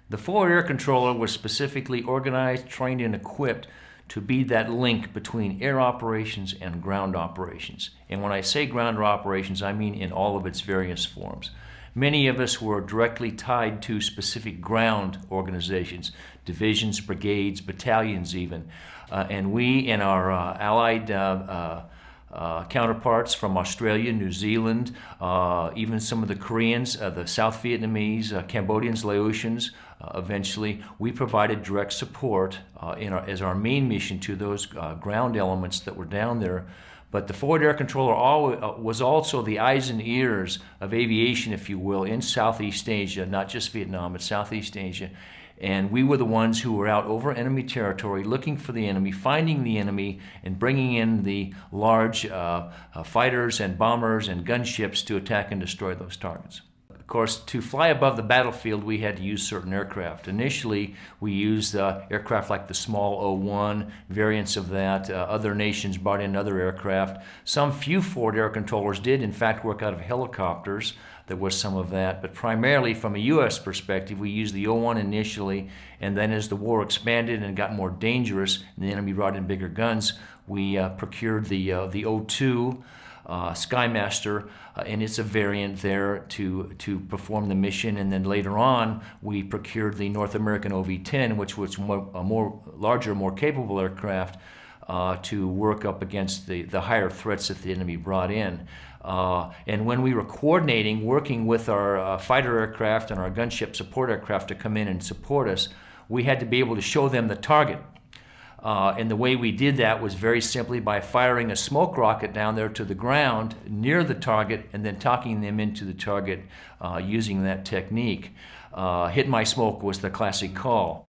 The forward air controller was specifically organized, trained, and equipped to be that link between air operations and ground operations. And when I say ground operations, I mean in all of its various forms. Many of us were directly tied to specific ground organizations, divisions, brigades, battalions even. And we and our allied counterparts from Australia, New Zealand, even some of the Koreans, the South Vietnamese, Cambodians, Laotians, eventually, we provided direct support as our main mission to those ground elements that were down there. But the forward air controller was also the eyes and ears of aviation, if you will, in Southeast Asia, not just Vietnam, but Southeast Asia. And we were the ones who were out over enemy territory, looking for the enemy, finding the enemy, and bringing in the large fighters and bombers and gunships to attack and destroy those targets. Of course, to fly above the battlefield, we had to use certain aircraft. Initially, we used aircraft like the small O-1, variants of that. Other nations brought in other aircraft. Some few forward air controllers did, in fact, work out of helicopters. There was some of that, but primarily from a U.S. perspective, we used the O-1 initially, and then as the war expanded and got more dangerous, and the enemy brought in bigger guns, we procured the O-2 Skymaster, and it's a variant there to perform the mission. And then later on, we procured the North American OV-10, which was a more larger, more capable aircraft to work up against the higher threats that the enemy brought in. And when we were coordinating, working with our fighter aircraft and our gunship support aircraft to come in and support us, we had to be able to show them the target. And the way we did that was very simply by firing a smoke rocket down there to the ground near the target and then talking them into the target using that technique. Hit my smoke was the classic call.